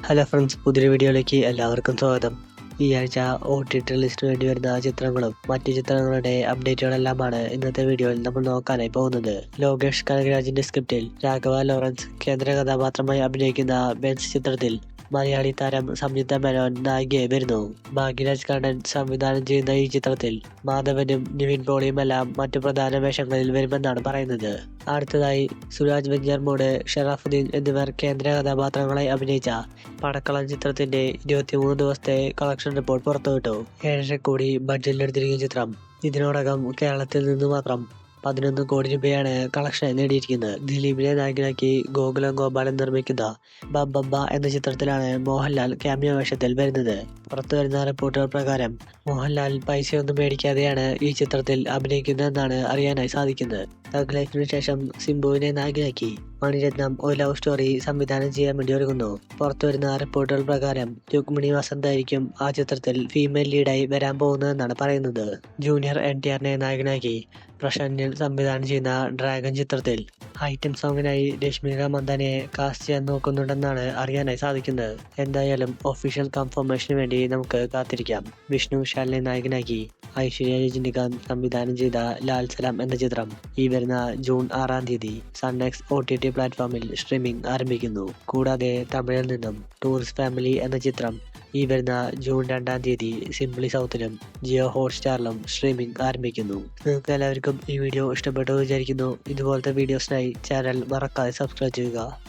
Hello friends, പുതിയൊരു വീഡിയോയിലേക്ക് എല്ലാവർക്കും സ്വാഗതം. ഈ ആഴ്ച OTT ലിസ്റ്റിന് വേണ്ടി വരുന്ന ചിത്രങ്ങളും മറ്റു ചിത്രങ്ങളുടെ അപ്ഡേറ്റുകളെല്ലാമാണ് ഇന്നത്തെ വീഡിയോയിൽ നമ്മൾ നോക്കാനായി പോകുന്നത്. ലോകേഷ് കനകരാജിന്റെ സ്ക്രിപ്റ്റിൽ രാഘവ ലോറൻസ് കേന്ദ്ര കഥാപാത്രമായി അഭിനയിക്കുന്ന ബെൻസ് ചിത്രത്തിൽ മലയാളി താരം സംയുക്ത മേനോൻ നായികയായി വരുന്നു. ഭാഗ്യരാജ് കണ്ണൻ സംവിധാനം ചെയ്യുന്ന ഈ ചിത്രത്തിൽ മാധവനും നിവിൻ പോളിയുമെല്ലാം മറ്റു പ്രധാന വേഷങ്ങളിൽ വരുമെന്നാണ് പറയുന്നത്. അടുത്തതായി സുരാജ് വെഞ്ഞാറമൂട്, ഷറാഫുദ്ദീൻ എന്നിവർ കേന്ദ്ര കഥാപാത്രങ്ങളായി അഭിനയിച്ച പടക്കളം ചിത്രത്തിന്റെ 23 ദിവസത്തെ കളക്ഷൻ റിപ്പോർട്ട് പുറത്തുവിട്ടു. 7.5 കോടി ബഡ്ജറ്റിലെടുത്തിരിക്കുന്ന ചിത്രം ഇതിനോടകം കേരളത്തിൽ നിന്ന് മാത്രം 11 കോടി രൂപയാണ് കളക്ഷൻ നേടിയിരിക്കുന്നത്. ദിലീപിനെ നായകനാക്കി ഗോകുലം ഗോപാലൻ നിർമ്മിക്കുന്ന ബബ്ബ എന്ന ചിത്രത്തിലാണ് മോഹൻലാൽ ക്യാമിയോ വേഷത്തിൽ വരുന്നത്. പുറത്തുവരുന്ന റിപ്പോർട്ടുകൾ പ്രകാരം മോഹൻലാൽ പൈസയൊന്നും മേടിക്കാതെയാണ് ഈ ചിത്രത്തിൽ അഭിനയിക്കുന്നതെന്നാണ് അറിയാനായി സാധിക്കുന്നത്. തഗ് ലൈഫിനു ശേഷം സിംബുവിനെ നായകനാക്കി മണിരത്നം ഒരു ലവ് സ്റ്റോറി സംവിധാനം ചെയ്യാൻ വേണ്ടി ഒരുങ്ങുന്നു. പുറത്തുവരുന്ന റിപ്പോർട്ടുകൾ പ്രകാരം രുക്മിണി വസന്തായിരിക്കും ആ ചിത്രത്തിൽ ഫീമെയിൽ ലീഡായി വരാൻ പോകുന്നതെന്നാണ് പറയുന്നത്. ജൂനിയർ NTRനെ നായകനാക്കി പ്രശാന്ത് സംവിധാനം ചെയ്യുന്ന ഡ്രാഗൺ ചിത്രത്തിൽ ഐറ്റം സോങ്ങിനായി രശ്മിക മന്ദാനയെ കാസ്റ്റ് ചെയ്യാൻ നോക്കുന്നുണ്ടെന്നാണ് അറിയാനായി സാധിക്കുന്നത്. എന്തായാലും ഒഫീഷ്യൽ കൺഫർമേഷന് വേണ്ടി നമുക്ക് കാത്തിരിക്കാം. വിഷ്ണു വിശാലിനെ നായകനാക്കി ഐശ്വര്യ രജനികാന്ത് സംവിധാനം ചെയ്ത ലാൽ സലാം എന്ന ചിത്രം ഈ വരുന്ന ജൂൺ 6-ാം തീയതി സൺനെക്സ്റ്റ് OTT പ്ലാറ്റ്ഫോമിൽ സ്ട്രീമിംഗ് ആരംഭിക്കുന്നു. കൂടാതെ തമിഴിൽ നിന്നും ടൂറിസ്റ്റ് ഫാമിലി എന്ന ചിത്രം ഈ വരുന്ന ജൂൺ 2-ാം തീയതി സിംപ്ലി സൗത്തിലും ജിയോ ഹോട്ട്സ്റ്റാറിലും സ്ട്രീമിംഗ് ആരംഭിക്കുന്നു. നിങ്ങൾക്ക് എല്ലാവർക്കും ഈ വീഡിയോ ഇഷ്ടപ്പെട്ടു വിചാരിക്കുന്നു. ഇതുപോലത്തെ വീഡിയോസിനായി ചാനൽ മറക്കാതെ സബ്സ്ക്രൈബ് ചെയ്യുക.